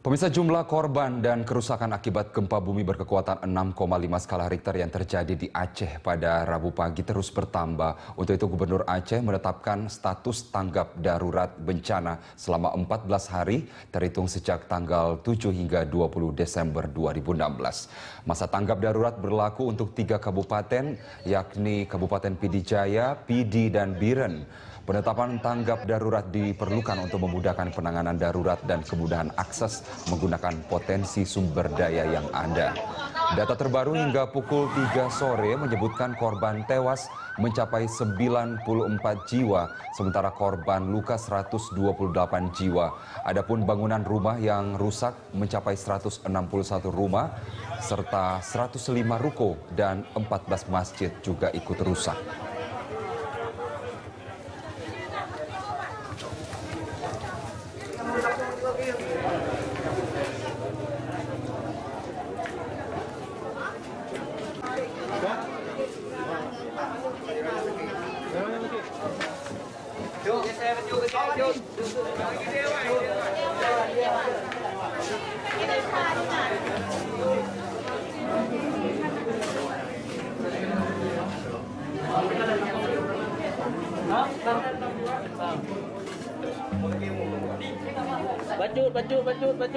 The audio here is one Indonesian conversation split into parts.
Pemirsa, jumlah korban dan kerusakan akibat gempa bumi berkekuatan 6,5 skala Richter yang terjadi di Aceh pada Rabu pagi terus bertambah. Untuk itu Gubernur Aceh menetapkan status tanggap darurat bencana selama 14 hari terhitung sejak tanggal 7 hingga 20 Desember 2016. Masa tanggap darurat berlaku untuk 3 kabupaten yakni Kabupaten Pidijaya, Pidi, dan Biren. Penetapan tanggap darurat diperlukan untuk memudahkan penanganan darurat dan kemudahan akses menggunakan potensi sumber daya yang ada. Data terbaru hingga pukul 3 sore menyebutkan korban tewas mencapai 94 jiwa, sementara korban luka 128 jiwa. Adapun bangunan rumah yang rusak mencapai 161 rumah, serta 105 ruko dan 14 masjid juga ikut rusak.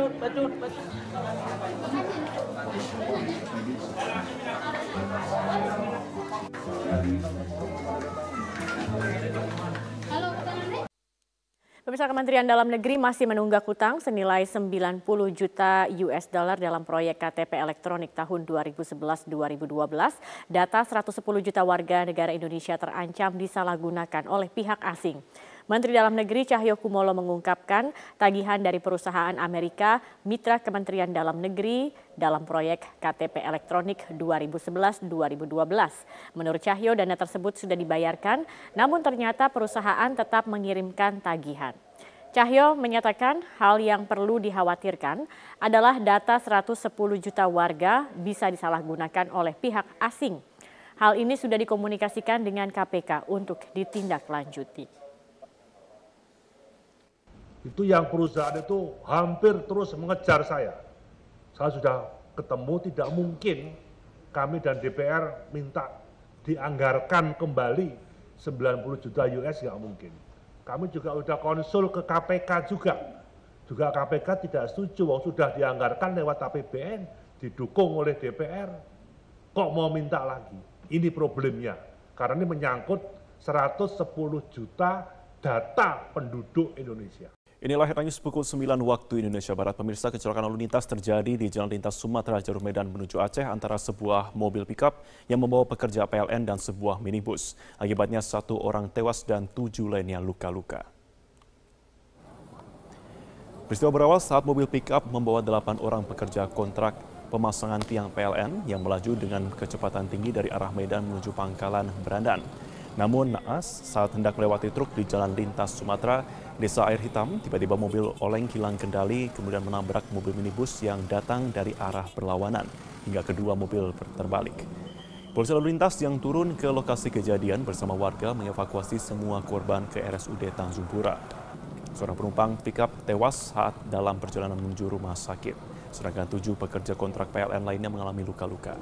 Bacut. Pemirsa, Kementerian Dalam Negeri masih menunggak hutang senilai 90 juta US dollar dalam proyek KTP elektronik tahun 2011-2012. Data 110 juta warga negara Indonesia terancam disalahgunakan oleh pihak asing. Menteri Dalam Negeri Cahyokumolo mengungkapkan tagihan dari perusahaan Amerika mitra Kementerian Dalam Negeri dalam proyek KTP elektronik 2011-2012. Menurut Cahyo, dana tersebut sudah dibayarkan, namun ternyata perusahaan tetap mengirimkan tagihan. Cahyo menyatakan hal yang perlu dikhawatirkan adalah data 110 juta warga bisa disalahgunakan oleh pihak asing. Hal ini sudah dikomunikasikan dengan KPK untuk ditindaklanjuti. Itu yang perusahaan itu hampir terus mengejar saya. Saya sudah ketemu, tidak mungkin kami dan DPR minta dianggarkan kembali 90 juta US, nggak mungkin. Kami juga sudah konsul ke KPK juga. Juga KPK tidak setuju, sudah dianggarkan lewat APBN, didukung oleh DPR. Kok mau minta lagi? Ini problemnya. Karena ini menyangkut 110 juta data penduduk Indonesia. Inilah headline news pukul 9 waktu Indonesia Barat. Pemirsa, kecelakaan lalu lintas terjadi di Jalan Lintas Sumatera Jalur Medan menuju Aceh antara sebuah mobil pickup yang membawa pekerja PLN dan sebuah minibus. Akibatnya 1 orang tewas dan 7 lainnya luka-luka. Peristiwa berawal saat mobil pickup membawa 8 orang pekerja kontrak pemasangan tiang PLN yang melaju dengan kecepatan tinggi dari arah Medan menuju Pangkalan Berandan. Namun naas saat hendak melewati truk di Jalan Lintas Sumatera, Desa Air Hitam, tiba-tiba mobil oleng hilang kendali kemudian menabrak mobil minibus yang datang dari arah berlawanan hingga kedua mobil terbalik. Polisi lalu lintas yang turun ke lokasi kejadian bersama warga mengevakuasi semua korban ke RSUD Tanjung Pura. Seorang penumpang pickup tewas saat dalam perjalanan menuju rumah sakit, sedangkan 7 pekerja kontrak PLN lainnya mengalami luka-luka.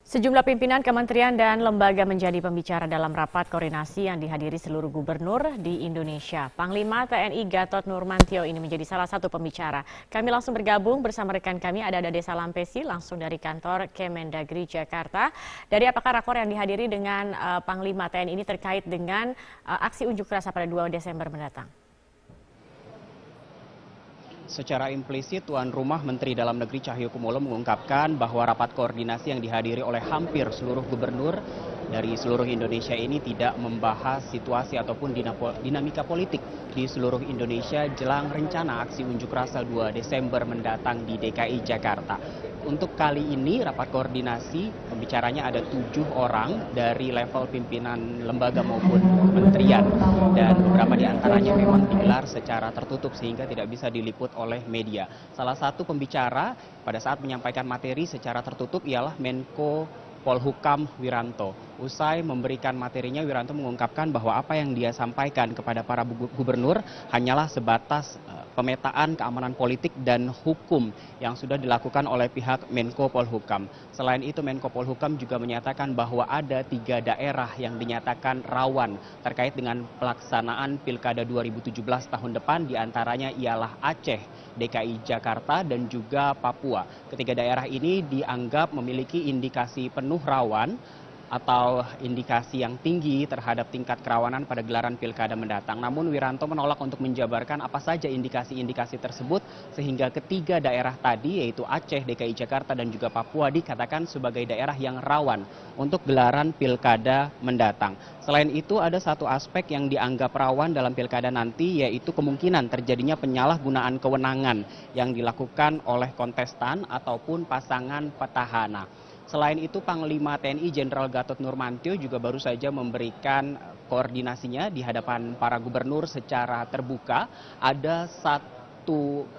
Sejumlah pimpinan kementerian dan lembaga menjadi pembicara dalam rapat koordinasi yang dihadiri seluruh gubernur di Indonesia. Panglima TNI Gatot Nurmantio ini menjadi salah satu pembicara. Kami langsung bergabung bersama rekan kami ada Desa Lampesi langsung dari kantor Kemendagri Jakarta. Dari apakah rakor yang dihadiri dengan Panglima TNI ini terkait dengan aksi unjuk rasa pada 2 Desember mendatang? Secara implisit, tuan rumah Menteri Dalam Negeri Cahyokumolo mengungkapkan bahwa rapat koordinasi yang dihadiri oleh hampir seluruh gubernur dari seluruh Indonesia ini tidak membahas situasi ataupun dinamika politik di seluruh Indonesia jelang rencana aksi unjuk rasa 2 Desember mendatang di DKI Jakarta. Untuk kali ini rapat koordinasi pembicaranya ada 7 orang dari level pimpinan lembaga maupun kementerian dan beberapa di antaranya memang digelar secara tertutup sehingga tidak bisa diliput oleh media. Salah satu pembicara pada saat menyampaikan materi secara tertutup ialah Menko Polhukam Wiranto. Usai memberikan materinya, Wiranto mengungkapkan bahwa apa yang dia sampaikan kepada para gubernur hanyalah sebatas pemetaan keamanan politik dan hukum yang sudah dilakukan oleh pihak Menko Polhukam. Selain itu, Menko Polhukam juga menyatakan bahwa ada 3 daerah yang dinyatakan rawan terkait dengan pelaksanaan Pilkada 2017 tahun depan, diantaranya ialah Aceh, DKI Jakarta, dan juga Papua. Ketiga daerah ini dianggap memiliki indikasi penuh rawan atau indikasi yang tinggi terhadap tingkat kerawanan pada gelaran pilkada mendatang. Namun Wiranto menolak untuk menjabarkan apa saja indikasi-indikasi tersebut, sehingga ketiga daerah tadi yaitu Aceh, DKI Jakarta, dan juga Papua dikatakan sebagai daerah yang rawan untuk gelaran pilkada mendatang. Selain itu, ada satu aspek yang dianggap rawan dalam pilkada nanti, yaitu kemungkinan terjadinya penyalahgunaan kewenangan yang dilakukan oleh kontestan ataupun pasangan petahana. Selain itu, Panglima TNI Jenderal Gatot Nurmantio juga baru saja memberikan koordinasinya di hadapan para gubernur secara terbuka. Ada satu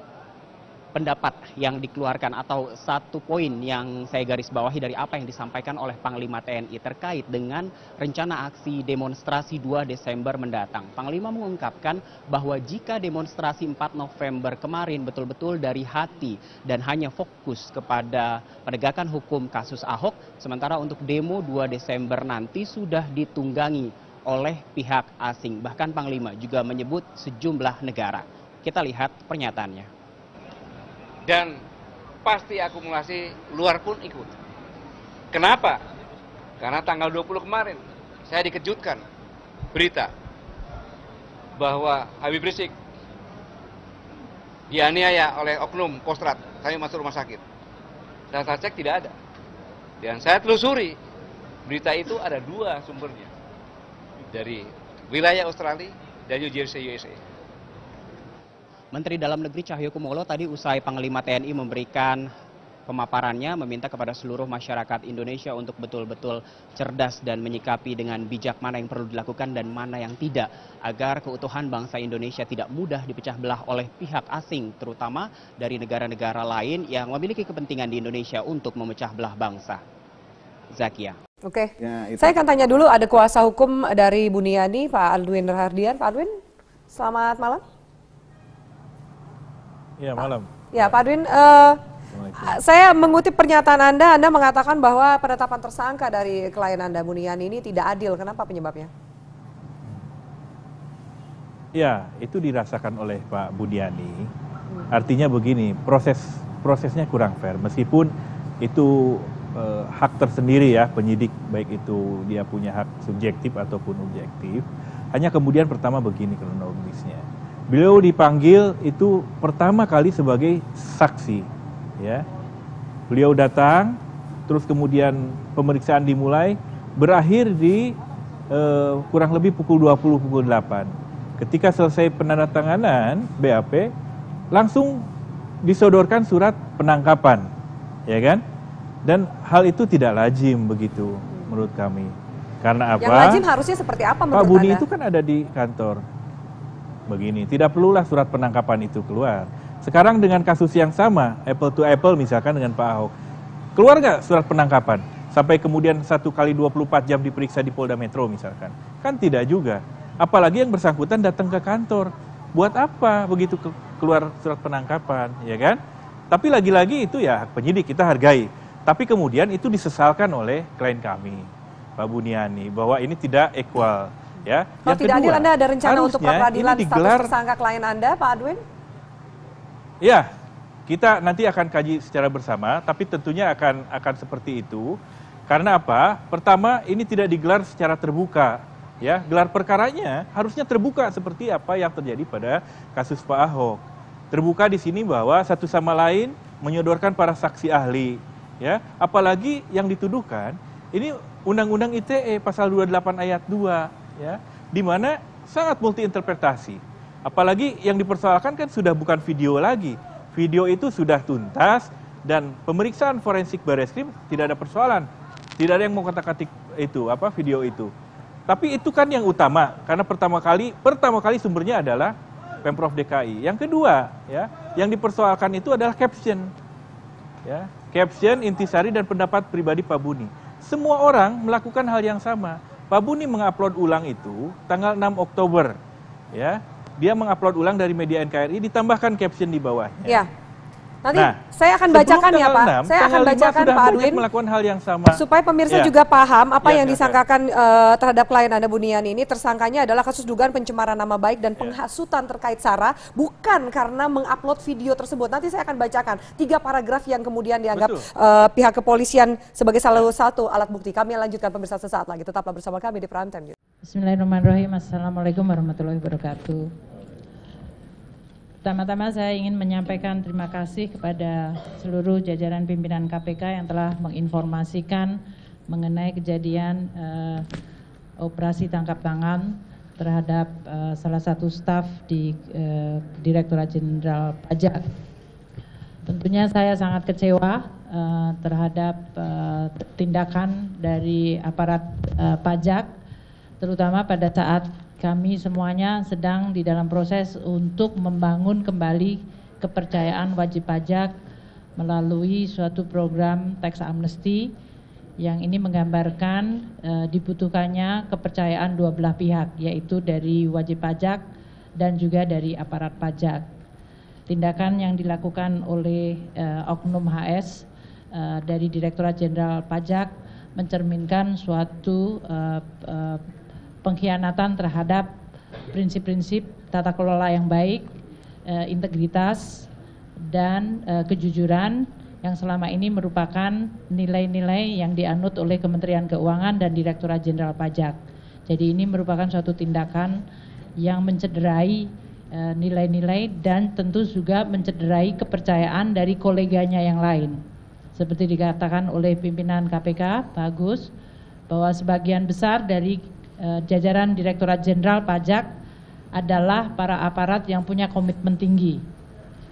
pendapat yang dikeluarkan atau satu poin yang saya garis bawahi dari apa yang disampaikan oleh Panglima TNI terkait dengan rencana aksi demonstrasi 2 Desember mendatang. Panglima mengungkapkan bahwa jika demonstrasi 4 November kemarin betul-betul dari hati dan hanya fokus kepada penegakan hukum kasus Ahok, sementara untuk demo 2 Desember nanti sudah ditunggangi oleh pihak asing. Bahkan Panglima juga menyebut sejumlah negara. Kita lihat pernyataannya. Dan pasti akumulasi luar pun ikut. Kenapa? Karena tanggal 20 kemarin saya dikejutkan berita bahwa Habib Rizik dianiaya oleh oknum Kostrad, kami masuk rumah sakit. Dan saya cek tidak ada. Dan saya telusuri, berita itu ada 2 sumbernya. Dari wilayah Australia dan New Jersey, USA. Menteri Dalam Negeri Cahyokumolo tadi usai Panglima TNI memberikan pemaparannya meminta kepada seluruh masyarakat Indonesia untuk betul-betul cerdas dan menyikapi dengan bijak mana yang perlu dilakukan dan mana yang tidak, agar keutuhan bangsa Indonesia tidak mudah dipecah belah oleh pihak asing, terutama dari negara-negara lain yang memiliki kepentingan di Indonesia untuk memecah belah bangsa. Zakia. Oke, saya akan tanya dulu, ada kuasa hukum dari Buniani, Pak Aldwin Rahardian. Pak Aldwin, selamat malam. Ya, malam. Ya, Pak Aldwin, saya mengutip pernyataan Anda mengatakan bahwa penetapan tersangka dari klien Anda, Buniani, ini tidak adil. Kenapa penyebabnya? Ya, itu dirasakan oleh Pak Buniani. Artinya begini, prosesnya kurang fair. Meskipun itu hak tersendiri ya, penyidik, baik itu dia punya hak subjektif ataupun objektif. Hanya kemudian pertama begini kronologisnya. Beliau dipanggil itu pertama kali sebagai saksi, ya. Beliau datang, terus kemudian pemeriksaan dimulai, berakhir di kurang lebih pukul 20, pukul 8. Ketika selesai penandatanganan BAP, langsung disodorkan surat penangkapan, ya kan? Dan hal itu tidak lazim begitu menurut kami. Karena apa? Yang lazim harusnya seperti apa menurut Pak Buni Anda? itu kan ada di kantor. Begini, tidak perlulah surat penangkapan itu keluar. Sekarang dengan kasus yang sama, apple to apple misalkan dengan Pak Ahok, keluar nggak surat penangkapan? Sampai kemudian 1 kali 24 jam diperiksa di Polda Metro misalkan. Kan tidak juga. Apalagi yang bersangkutan datang ke kantor. Buat apa begitu keluar surat penangkapan, ya kan? Tapi lagi-lagi itu ya hak penyidik, kita hargai. Tapi kemudian itu disesalkan oleh klien kami, Pak Buniani, bahwa ini tidak equal. Ya. Kalau yang tidak kedua, adil, Anda ada rencana untuk peradilan digelar, status tersangka klien Anda, Pak Aldwin? Ya, kita nanti akan kaji secara bersama, tapi tentunya akan seperti itu. Karena apa? Pertama, ini tidak digelar secara terbuka. Ya, gelar perkaranya harusnya terbuka seperti apa yang terjadi pada kasus Pak Ahok. Terbuka di sini bahwa satu sama lain menyodorkan para saksi ahli. Ya, apalagi yang dituduhkan ini Undang-Undang ITE pasal 28 ayat 2. Ya, di mana sangat multi interpretasi. Apalagi yang dipersoalkan kan sudah bukan video lagi. Video itu sudah tuntas dan pemeriksaan forensik Barreskrim tidak ada persoalan. Tidak ada yang mau kata-katik itu video itu. Tapi itu kan yang utama karena pertama kali sumbernya adalah Pemprov DKI. Yang kedua, ya, yang dipersoalkan itu adalah caption. Ya, caption, intisari dan pendapat pribadi Pak Buni. semua orang melakukan hal yang sama. Pak Buni mengupload ulang itu tanggal 6 Oktober. Ya, dia mengupload ulang dari media NKRI, ditambahkan caption di bawahnya. Ya. Nanti saya akan bacakan ya Pak. Saya akan bacakan Pak Arwin melakukan hal yang sama. Supaya pemirsa juga paham apa yang disangkakan terhadap klien Anda Buniani ini. Tersangkanya adalah kasus dugaan pencemaran nama baik dan penghasutan terkait SARA, bukan karena mengupload video tersebut. Nanti saya akan bacakan 3 paragraf yang kemudian dianggap pihak kepolisian sebagai salah satu alat bukti. Kami lanjutkan pemirsa sesaat lagi. Tetaplah bersama kami di Prime Time. Bismillahirrahmanirrahim. Assalamualaikum warahmatullahi wabarakatuh. Pertama-tama saya ingin menyampaikan terima kasih kepada seluruh jajaran pimpinan KPK yang telah menginformasikan mengenai kejadian operasi tangkap tangan terhadap salah satu staf di Direktorat Jenderal Pajak. Tentunya saya sangat kecewa terhadap tindakan dari aparat pajak, terutama pada saat kami semuanya sedang di dalam proses untuk membangun kembali kepercayaan wajib pajak melalui suatu program tax amnesty yang ini menggambarkan dibutuhkannya kepercayaan dua belah pihak, yaitu dari wajib pajak dan juga dari aparat pajak. Tindakan yang dilakukan oleh Oknum HS dari Direktorat Jenderal Pajak mencerminkan suatu pengkhianatan terhadap prinsip-prinsip tata kelola yang baik, integritas, dan kejujuran yang selama ini merupakan nilai-nilai yang dianut oleh Kementerian Keuangan dan Direktorat Jenderal Pajak. Jadi ini merupakan suatu tindakan yang mencederai nilai-nilai dan tentu juga mencederai kepercayaan dari koleganya yang lain. Seperti dikatakan oleh pimpinan KPK, Pak Agus, bahwa sebagian besar dari jajaran Direktorat Jenderal Pajak adalah para aparat yang punya komitmen tinggi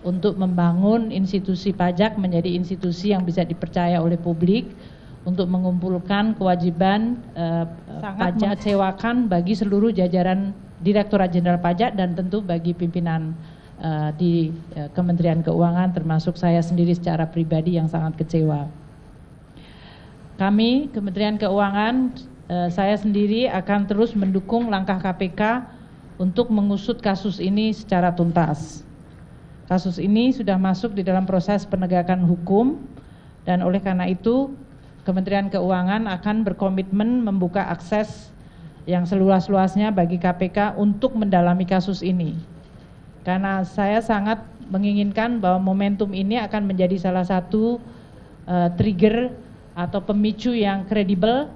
untuk membangun institusi pajak menjadi institusi yang bisa dipercaya oleh publik, untuk mengumpulkan kewajiban sangat mengecewakan bagi seluruh jajaran Direktorat Jenderal Pajak dan tentu bagi pimpinan di Kementerian Keuangan, termasuk saya sendiri secara pribadi yang sangat kecewa. Kami Kementerian Keuangan, saya sendiri akan terus mendukung langkah KPK untuk mengusut kasus ini secara tuntas. Kasus ini sudah masuk di dalam proses penegakan hukum dan oleh karena itu Kementerian Keuangan akan berkomitmen membuka akses yang seluas-luasnya bagi KPK untuk mendalami kasus ini. Karena saya sangat menginginkan bahwa momentum ini akan menjadi salah satu trigger atau pemicu yang kredibel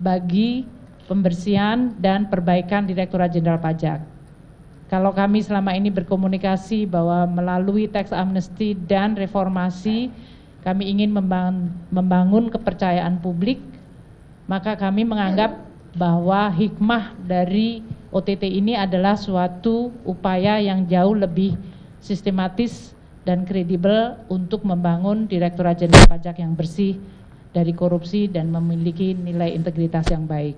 bagi pembersihan dan perbaikan Direktorat Jenderal Pajak. Kalau kami selama ini berkomunikasi bahwa melalui tax amnesty dan reformasi kami ingin membangun kepercayaan publik, maka kami menganggap bahwa hikmah dari OTT ini adalah suatu upaya yang jauh lebih sistematis dan kredibel untuk membangun Direktorat Jenderal Pajak yang bersih dari korupsi dan memiliki nilai integritas yang baik.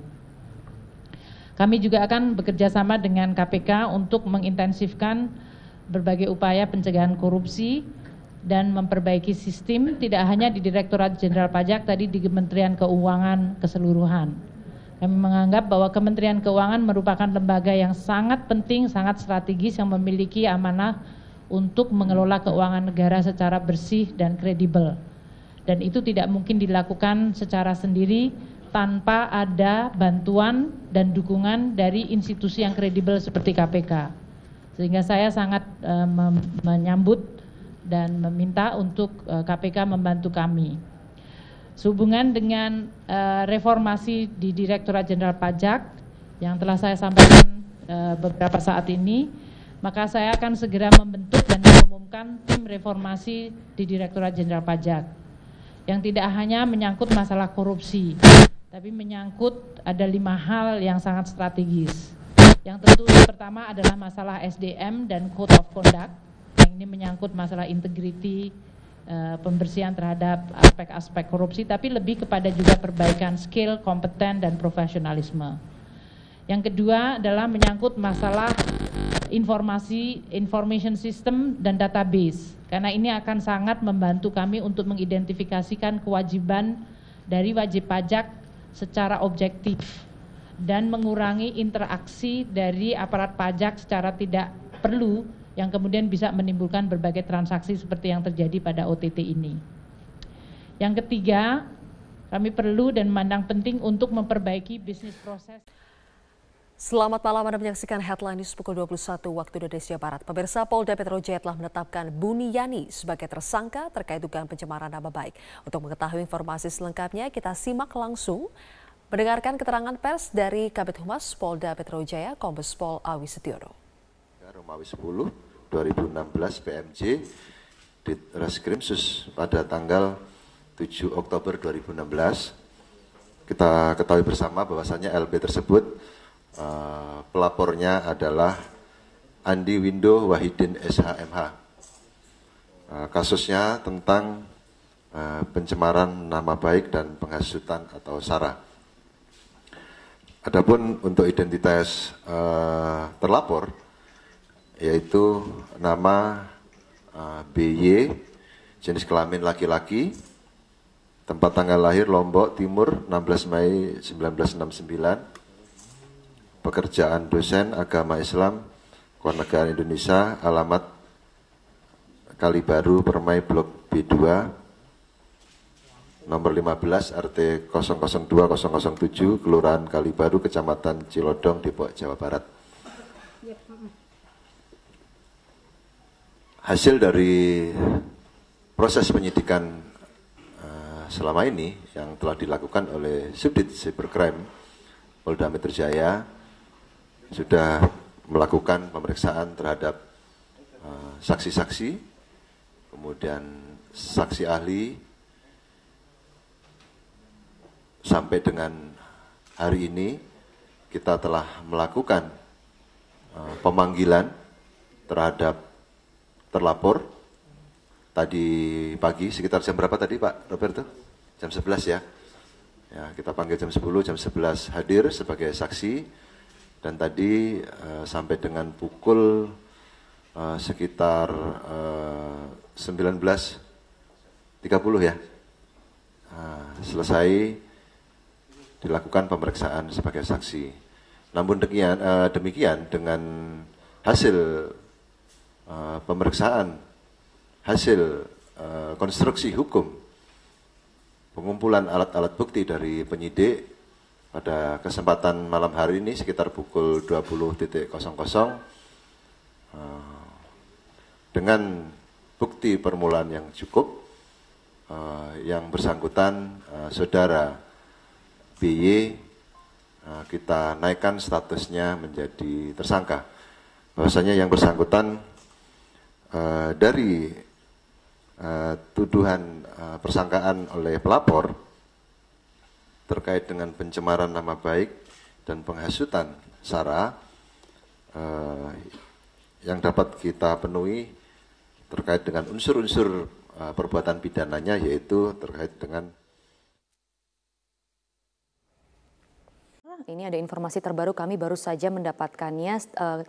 Kami juga akan bekerja sama dengan KPK untuk mengintensifkan berbagai upaya pencegahan korupsi dan memperbaiki sistem tidak hanya di Direktorat Jenderal Pajak, tadi di Kementerian Keuangan keseluruhan. Kami menganggap bahwa Kementerian Keuangan merupakan lembaga yang sangat penting, sangat strategis yang memiliki amanah untuk mengelola keuangan negara secara bersih dan kredibel. Dan itu tidak mungkin dilakukan secara sendiri tanpa ada bantuan dan dukungan dari institusi yang kredibel seperti KPK. Sehingga saya sangat menyambut dan meminta untuk KPK membantu kami. Sehubungan dengan reformasi di Direktorat Jenderal Pajak yang telah saya sampaikan beberapa saat ini, maka saya akan segera membentuk dan mengumumkan tim reformasi di Direktorat Jenderal Pajak yang tidak hanya menyangkut masalah korupsi, tapi menyangkut ada 5 hal yang sangat strategis. Yang tentu pertama adalah masalah SDM dan Code of Conduct, yang ini menyangkut masalah integriti, pembersihan terhadap aspek-aspek korupsi, tapi lebih kepada juga perbaikan skill, kompeten, dan profesionalisme. Yang kedua adalah menyangkut masalah information system dan database, karena ini akan sangat membantu kami untuk mengidentifikasikan kewajiban dari wajib pajak secara objektif dan mengurangi interaksi dari aparat pajak secara tidak perlu yang kemudian bisa menimbulkan berbagai transaksi seperti yang terjadi pada OTT ini. Yang ketiga, kami perlu dan memandang penting untuk memperbaiki bisnis proses. Selamat malam, Anda menyaksikan Headline News pukul 21 waktu Indonesia Barat. Pemirsa, Polda Metro Jaya telah menetapkan Buniyani sebagai tersangka terkait dugaan pencemaran nama baik. Untuk mengetahui informasi selengkapnya, kita simak langsung mendengarkan keterangan pers dari Kabid Humas Polda Metro Jaya, Kombes Pol Awi Setiono. Romawi 10 2016 PMJ di Reskrim Sus pada tanggal 7 Oktober 2016. Kita ketahui bersama bahwasannya LB tersebut pelapornya adalah Andi Windo Wahidin SHMH. Kasusnya tentang pencemaran nama baik dan penghasutan atau SARA. Adapun untuk identitas terlapor, yaitu nama BY, jenis kelamin laki-laki, tempat tanggal lahir Lombok Timur 16 Mei 1969, pekerjaan dosen agama Islam, Kewarganegaraan Indonesia, alamat Kalibaru, Permai, Blok B2, nomor 15, RT 002007, Kelurahan Kalibaru, Kecamatan Cilodong, Depok, Jawa Barat. Hasil dari proses penyidikan selama ini yang telah dilakukan oleh Subdit Cybercrime Polda Metro Jaya sudah melakukan pemeriksaan terhadap saksi-saksi, kemudian saksi ahli, sampai dengan hari ini kita telah melakukan pemanggilan terhadap terlapor. Tadi pagi sekitar jam berapa tadi Pak Roberto? Jam 11 ya. Ya, kita panggil jam 10, jam 11 hadir sebagai saksi. Dan tadi sampai dengan pukul sekitar 19.30 ya, selesai dilakukan pemeriksaan sebagai saksi. Namun demikian dengan hasil pemeriksaan, hasil konstruksi hukum, pengumpulan alat-alat bukti dari penyidik, pada kesempatan malam hari ini sekitar pukul 20.00 dengan bukti permulaan yang cukup, yang bersangkutan saudara BY kita naikkan statusnya menjadi tersangka. Bahwasanya yang bersangkutan dari tuduhan persangkaan oleh pelapor terkait dengan pencemaran nama baik dan penghasutan SARA yang dapat kita penuhi terkait dengan unsur-unsur perbuatan pidananya, yaitu terkait dengan Ini ada informasi terbaru, kami baru saja mendapatkannya.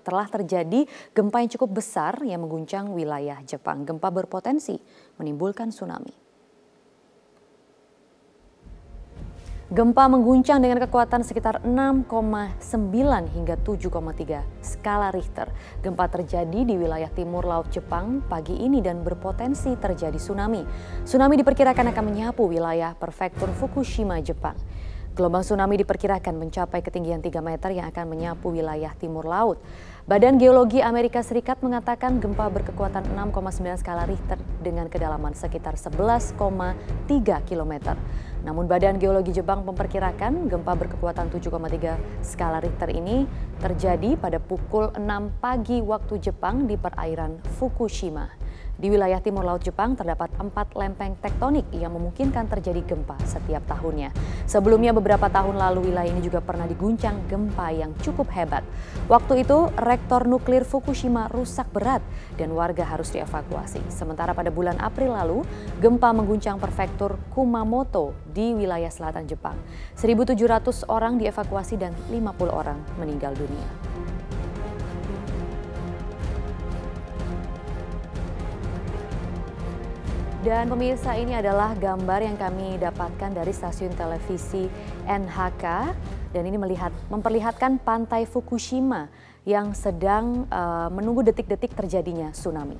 Telah terjadi gempa yang cukup besar yang mengguncang wilayah Jepang. Gempa berpotensi menimbulkan tsunami. Gempa mengguncang dengan kekuatan sekitar 6,9 hingga 7,3 skala Richter. Gempa terjadi di wilayah timur laut Jepang pagi ini dan berpotensi terjadi tsunami. Tsunami diperkirakan akan menyapu wilayah prefektur Fukushima, Jepang. Gelombang tsunami diperkirakan mencapai ketinggian 3 meter yang akan menyapu wilayah timur laut. Badan Geologi Amerika Serikat mengatakan gempa berkekuatan 6,9 skala Richter dengan kedalaman sekitar 11,3 km. Namun Badan Geologi Jepang memperkirakan gempa berkekuatan 7,3 skala Richter ini terjadi pada pukul 6 pagi waktu Jepang di perairan Fukushima. Di wilayah timur laut Jepang terdapat 4 lempeng tektonik yang memungkinkan terjadi gempa setiap tahunnya. Sebelumnya beberapa tahun lalu wilayah ini juga pernah diguncang gempa yang cukup hebat. Waktu itu reaktor nuklir Fukushima rusak berat dan warga harus dievakuasi. Sementara pada bulan April lalu gempa mengguncang prefektur Kumamoto di wilayah selatan Jepang. 1.700 orang dievakuasi dan 50 orang meninggal dunia. Dan pemirsa, ini adalah gambar yang kami dapatkan dari stasiun televisi NHK dan ini memperlihatkan pantai Fukushima yang sedang menunggu detik-detik terjadinya tsunami.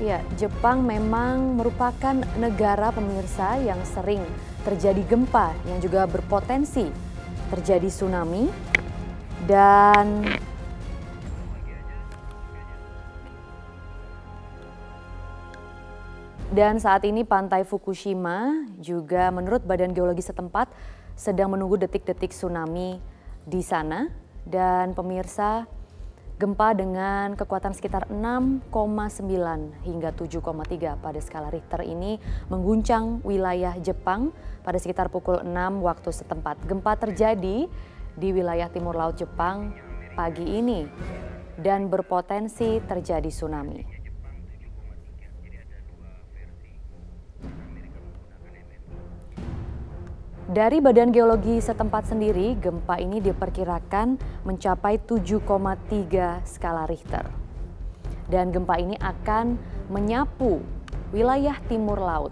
Ya, Jepang memang merupakan negara pemirsa yang sering terjadi gempa yang juga berpotensi terjadi tsunami dan saat ini pantai Fukushima juga menurut Badan Geologi setempat sedang menunggu detik-detik tsunami di sana. Dan pemirsa, gempa dengan kekuatan sekitar 6,9 hingga 7,3 pada skala Richter ini mengguncang wilayah Jepang pada sekitar pukul 6 waktu setempat. Gempa terjadi di wilayah timur laut Jepang pagi ini dan berpotensi terjadi tsunami. Dari Badan Geologi setempat sendiri, gempa ini diperkirakan mencapai 7,3 skala Richter. Dan gempa ini akan menyapu wilayah timur laut.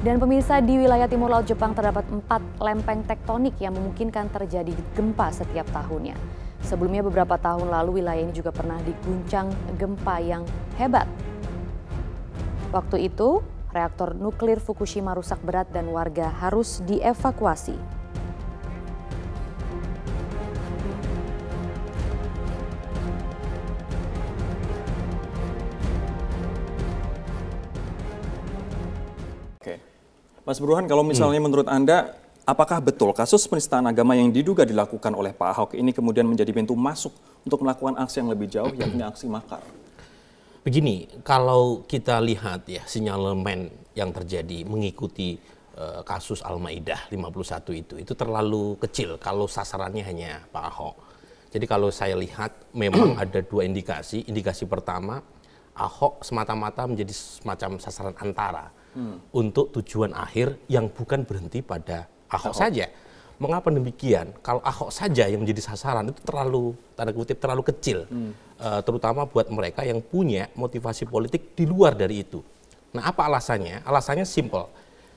Dan pemirsa, di wilayah timur laut Jepang terdapat 4 lempeng tektonik yang memungkinkan terjadi gempa setiap tahunnya. Sebelumnya beberapa tahun lalu wilayah ini juga pernah diguncang gempa yang hebat. Waktu itu reaktor nuklir Fukushima rusak berat dan warga harus dievakuasi. Oke, Mas Burhan, kalau misalnya menurut Anda, apakah betul kasus penistaan agama yang diduga dilakukan oleh Pak Ahok ini kemudian menjadi pintu masuk untuk melakukan aksi yang lebih jauh, yakni aksi makar? Begini, kalau kita lihat ya sinyalemen yang terjadi mengikuti kasus Al-Maidah 51 itu terlalu kecil kalau sasarannya hanya Pak Ahok. Jadi kalau saya lihat memang ada dua indikasi. Indikasi pertama, Ahok semata-mata menjadi semacam sasaran antara untuk tujuan akhir yang bukan berhenti pada Ahok saja. Mengapa demikian? Kalau Ahok saja yang menjadi sasaran itu terlalu, tanda kutip, terlalu kecil. Terutama buat mereka yang punya motivasi politik di luar dari itu. Nah, apa alasannya? Alasannya simple.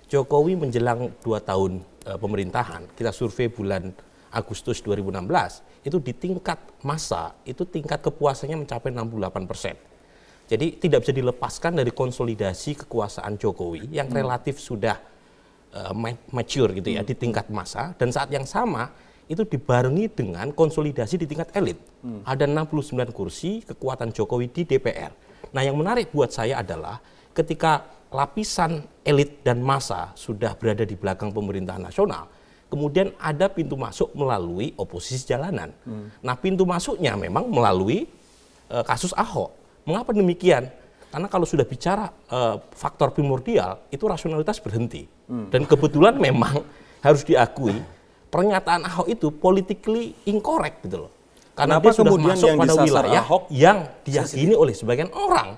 Jokowi menjelang 2 tahun pemerintahan, kita survei bulan Agustus 2016, itu di tingkat massa, itu tingkat kepuasannya mencapai 68%. Jadi tidak bisa dilepaskan dari konsolidasi kekuasaan Jokowi yang relatif sudah mature gitu ya di tingkat massa, dan saat yang sama itu dibarengi dengan konsolidasi di tingkat elit. Ada 69 kursi kekuatan Jokowi di DPR. Nah, yang menarik buat saya adalah ketika lapisan elit dan massa sudah berada di belakang pemerintahan nasional, kemudian ada pintu masuk melalui oposisi jalanan. Nah, pintu masuknya memang melalui kasus Ahok. Mengapa demikian? Karena kalau sudah bicara faktor primordial, itu rasionalitas berhenti. Dan kebetulan memang harus diakui, pernyataan Ahok itu politically incorrect gitu loh. Karena dia sudah masuk pada wilayah Ahok yang diyakini oleh sebagian orang.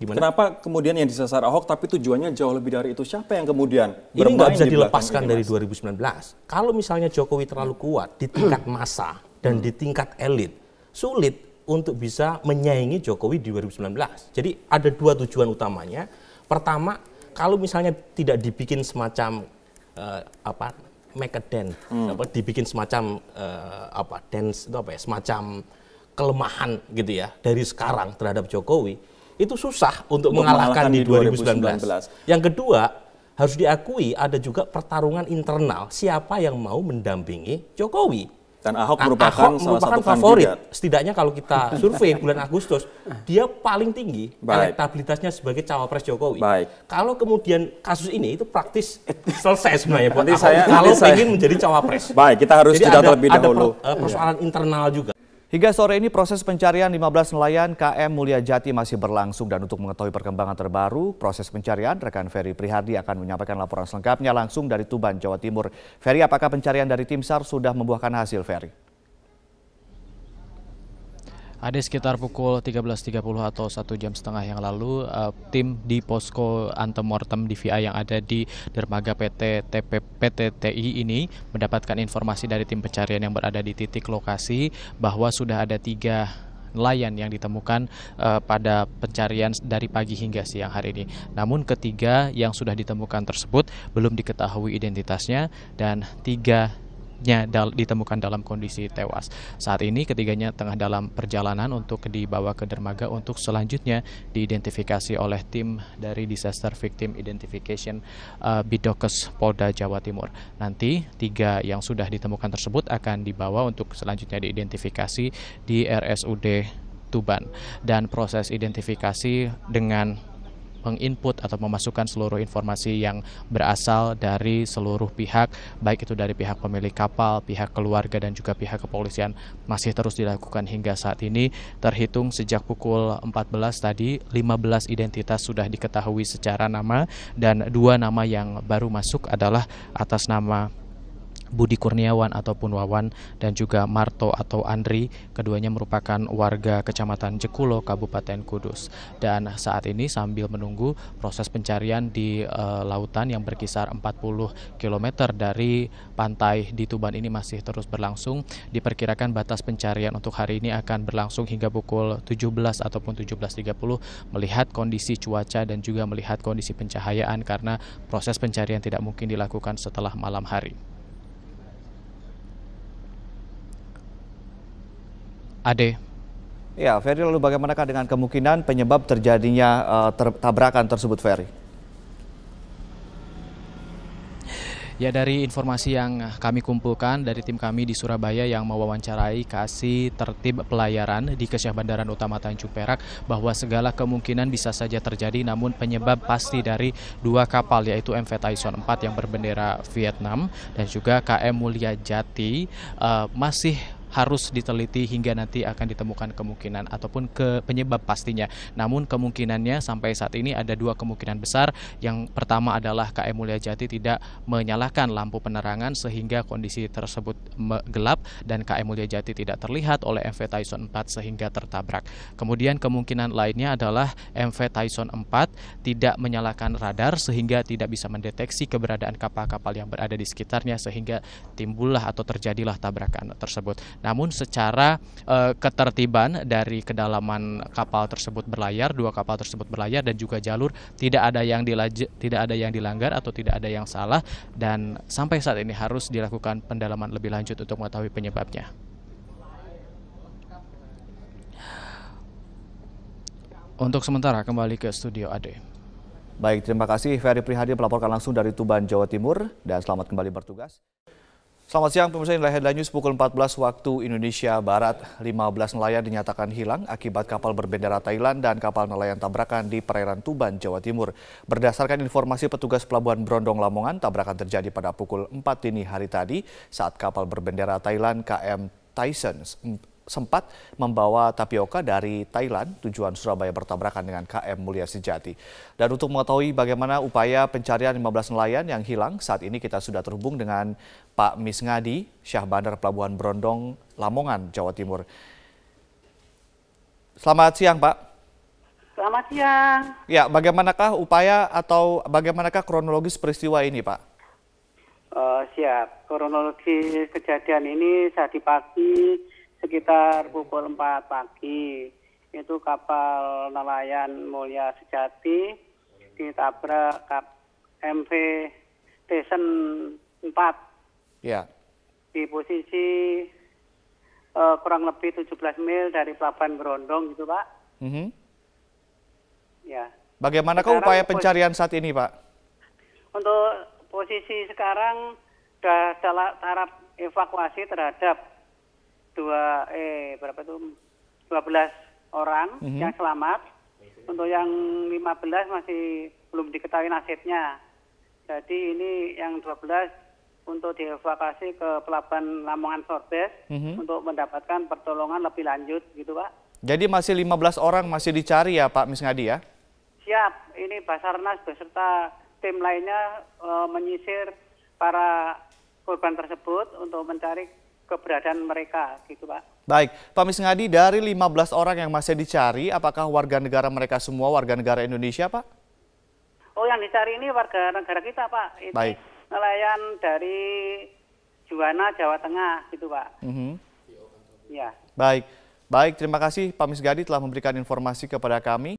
Gimana? Kenapa kemudian yang disasar Ahok tapi tujuannya jauh lebih dari itu? Siapa yang kemudian ini nggak bisa dilepaskan dari 2019. Kalau misalnya Jokowi terlalu kuat di tingkat massa dan di tingkat elit, sulit untuk bisa menyaingi Jokowi di 2019. Jadi ada dua tujuan utamanya. Pertama, kalau misalnya tidak dibikin semacam make a dent, dibikin semacam dance itu apa ya, semacam kelemahan gitu ya dari sekarang terhadap Jokowi, itu susah untuk mengalahkan di 2019. Yang kedua, harus diakui ada juga pertarungan internal siapa yang mau mendampingi Jokowi. Dan Ahok merupakan salah satu favorit. Kandidat. Setidaknya kalau kita survei bulan Agustus, dia paling tinggi elektabilitasnya sebagai cawapres Jokowi. Kalau kemudian kasus ini itu praktis selesai sebenarnya buat Ahok kalau ingin menjadi cawapres. Kita harus jeda terlebih dahulu. Ada persoalan internal juga. Hingga sore ini proses pencarian 15 nelayan KM Mulia Jati masih berlangsung, dan untuk mengetahui perkembangan terbaru proses pencarian, rekan Ferry Prihardi akan menyampaikan laporan selengkapnya langsung dari Tuban, Jawa Timur. Ferry, apakah pencarian dari tim SAR sudah membuahkan hasil, Ferry? Ada sekitar pukul 13.30 atau 1 jam setengah yang lalu, tim di posko antemortem DVI yang ada di dermaga PT TI ini mendapatkan informasi dari tim pencarian yang berada di titik lokasi bahwa sudah ada 3 nelayan yang ditemukan pada pencarian dari pagi hingga siang hari ini. Namun ketiga yang sudah ditemukan tersebut belum diketahui identitasnya, dan 3 ditemukan dalam kondisi tewas. Saat ini ketiganya tengah dalam perjalanan untuk dibawa ke dermaga untuk selanjutnya diidentifikasi oleh tim dari Disaster Victim Identification Bidokes Polda Jawa Timur. Nanti 3 yang sudah ditemukan tersebut akan dibawa untuk selanjutnya diidentifikasi di RSUD Tuban, dan proses identifikasi dengan menginput atau memasukkan seluruh informasi yang berasal dari seluruh pihak, baik itu dari pihak pemilik kapal, pihak keluarga, dan juga pihak kepolisian, masih terus dilakukan hingga saat ini. Terhitung sejak pukul 14 tadi, 15 identitas sudah diketahui secara nama, dan 2 nama yang baru masuk adalah atas nama Budi Kurniawan ataupun Wawan, dan juga Marto atau Andri. Keduanya merupakan warga Kecamatan Jekulo, Kabupaten Kudus. Dan saat ini sambil menunggu proses pencarian di lautan yang berkisar 40 km dari pantai di Tuban ini masih terus berlangsung. Diperkirakan batas pencarian untuk hari ini akan berlangsung hingga pukul 17 ataupun 17.30 melihat kondisi cuaca dan juga melihat kondisi pencahayaan, karena proses pencarian tidak mungkin dilakukan setelah malam hari. Ade. Ya, Ferry, lalu bagaimanakah dengan kemungkinan penyebab terjadinya tabrakan tersebut, Ferry? Ya, dari informasi yang kami kumpulkan dari tim kami di Surabaya yang mewawancarai Kasih Tertib Pelayaran di Kesyah Bandaran Utama Tanjung Perak, bahwa segala kemungkinan bisa saja terjadi, namun penyebab pasti dari 2 kapal, yaitu MV Tyson 4 yang berbendera Vietnam dan juga KM Mulia Jati masih harus diteliti hingga nanti akan ditemukan kemungkinan ataupun penyebab pastinya. Namun kemungkinannya sampai saat ini ada 2 kemungkinan besar. Yang pertama adalah KM Mulia Jati tidak menyalakan lampu penerangan sehingga kondisi tersebut gelap, dan KM Mulia Jati tidak terlihat oleh MV Tyson 4 sehingga tertabrak. Kemudian kemungkinan lainnya adalah MV Tyson 4 tidak menyalakan radar sehingga tidak bisa mendeteksi keberadaan kapal-kapal yang berada di sekitarnya, sehingga timbullah atau terjadilah tabrakan tersebut. Namun secara ketertiban dari kedalaman kapal tersebut berlayar, 2 kapal tersebut berlayar, dan juga jalur tidak ada yang dilanggar atau tidak ada yang salah, dan sampai saat ini harus dilakukan pendalaman lebih lanjut untuk mengetahui penyebabnya. Untuk sementara kembali ke studio Ade. Baik, terima kasih Ferry Prihardi melaporkan langsung dari Tuban, Jawa Timur, dan selamat kembali bertugas. Selamat siang pemirsa, inilah Headline News pukul 14 waktu Indonesia Barat. 15 nelayan dinyatakan hilang akibat kapal berbendera Thailand dan kapal nelayan tabrakan di perairan Tuban, Jawa Timur. Berdasarkan informasi petugas Pelabuhan Brondong Lamongan, tabrakan terjadi pada pukul 4 dini hari tadi saat kapal berbendera Thailand KM Tyson sempat membawa tapioka dari Thailand tujuan Surabaya bertabrakan dengan KM Mulia Sejati. Dan untuk mengetahui bagaimana upaya pencarian 15 nelayan yang hilang, saat ini kita sudah terhubung dengan Pak Misngadi, Syah Bandar Pelabuhan Brondong, Lamongan, Jawa Timur. Selamat siang, Pak. Selamat siang. Ya, bagaimanakah upaya atau bagaimanakah kronologis peristiwa ini, Pak? Siap. Kronologi kejadian ini tadi pagi sekitar pukul 4 pagi. Itu kapal nelayan Mulia Sejati ditabrak MV Tyson 4. Ya. Di posisi kurang lebih 17 mil dari Pelabuhan Brondong gitu, Pak. Ya. Bagaimanakah upaya pencarian saat ini, Pak? Untuk posisi sekarang sudah dalam taraf evakuasi terhadap 12 orang yang selamat. Untuk yang 15 masih belum diketahui nasibnya. Jadi ini yang 12 untuk dievakuasi ke Pelabuhan Lamongan Sorbes untuk mendapatkan pertolongan lebih lanjut gitu Pak. Jadi masih 15 orang masih dicari ya Pak Misngadi ya? Siap, ini Basarnas beserta tim lainnya menyisir para korban tersebut untuk mencari keberadaan mereka gitu Pak. Baik, Pak Misngadi, dari 15 orang yang masih dicari, apakah warga negara mereka semua warga negara Indonesia Pak? Oh, yang dicari ini warga negara kita Pak. Ini baik. Nelayan dari Juwana, Jawa Tengah gitu Pak. Ya. Baik, terima kasih Pak Misngadi telah memberikan informasi kepada kami.